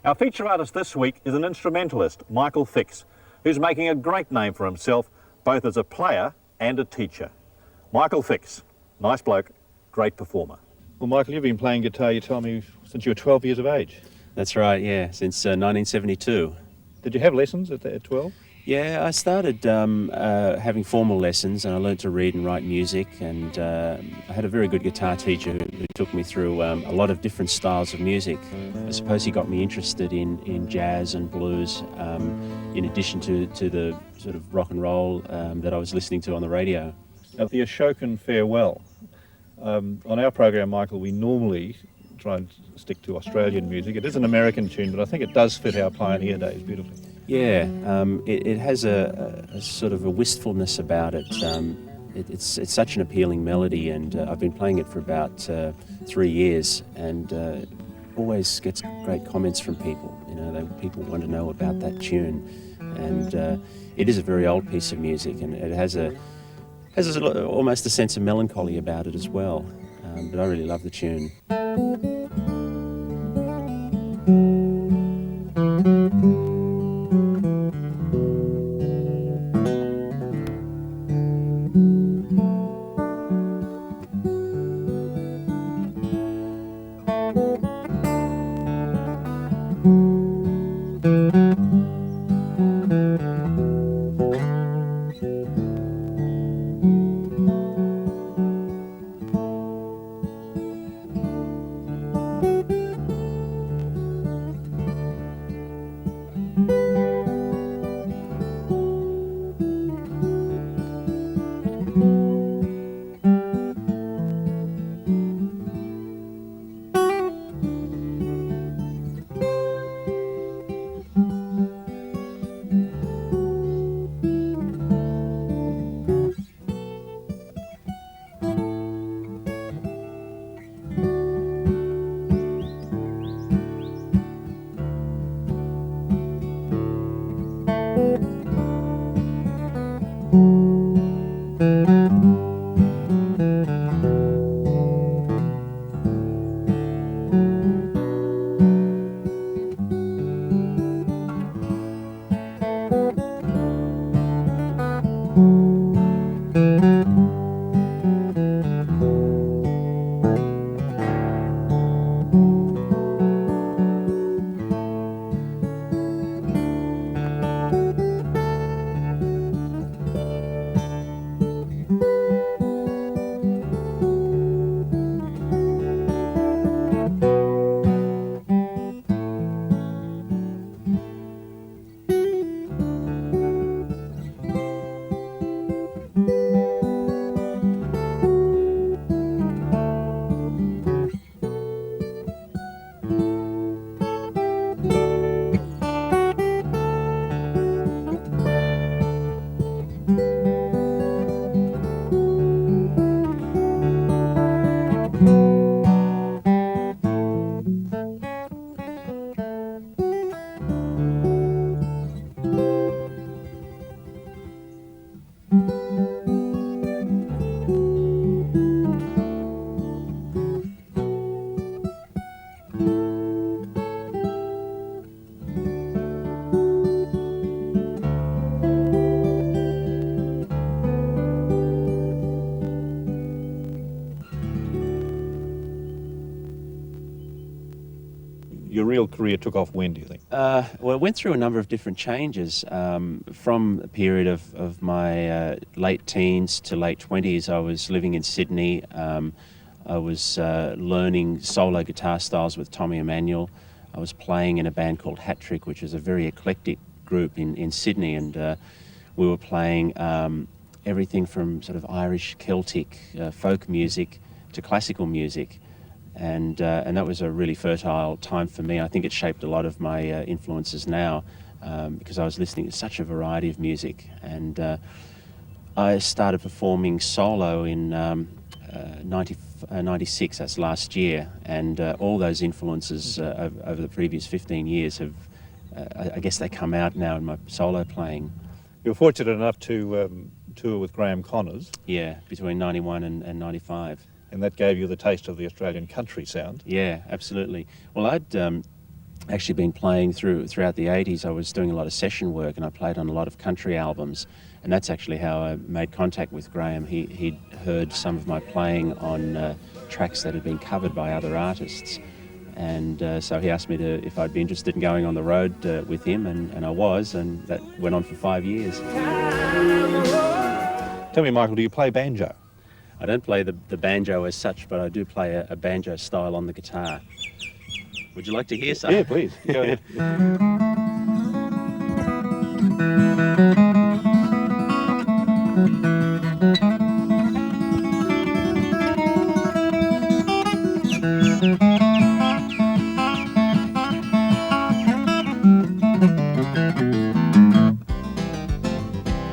Our feature artist this week is an instrumentalist, Michael Fix, who's making a great name for himself, both as a player and a teacher. Michael Fix, nice bloke, great performer. Well, Michael, you've been playing guitar, you told me, since you were 12 years of age. That's right, yeah, since 1972. Did you have lessons at 12? Yeah, I started having formal lessons, and I learned to read and write music, and I had a very good guitar teacher who took me through a lot of different styles of music. I suppose he got me interested in jazz and blues, in addition to the sort of rock and roll that I was listening to on the radio. Now, the Ashokan Farewell. On our program, Michael, we normally try and stick to Australian music. It is an American tune, but I think it does fit our pioneer days beautifully. Yeah, it has a sort of a wistfulness about it. It's such an appealing melody, and I've been playing it for about 3 years, and always gets great comments from people. You know, people want to know about that tune, and it is a very old piece of music, and it has almost a sense of melancholy about it as well. But I really love the tune. Your real career took off when, do you think? Well, it went through a number of different changes. From a period of my late teens to late 20s, I was living in Sydney. I was learning solo guitar styles with Tommy Emmanuel. I was playing in a band called Hat Trick, which is a very eclectic group in Sydney, and we were playing everything from sort of Irish, Celtic, folk music to classical music. And that was a really fertile time for me. I think it shaped a lot of my influences now, because I was listening to such a variety of music. And I started performing solo in 96, that's last year, and all those influences over the previous 15 years have, I guess they come out now in my solo playing. You were fortunate enough to tour with Graham Connors. Yeah, between 91 and 95. And that gave you the taste of the Australian country sound. Yeah, absolutely. Well, I'd actually been playing throughout the 80s. I was doing a lot of session work, and I played on a lot of country albums, and that's actually how I made contact with Graham. He'd heard some of my playing on tracks that had been covered by other artists, and so he asked me if I'd be interested in going on the road with him, and I was, and that went on for 5 years. Tell me, Michael, do you play banjo? I don't play the banjo as such, but I do play a banjo style on the guitar. Would you like to hear some? Yeah, please. Go ahead.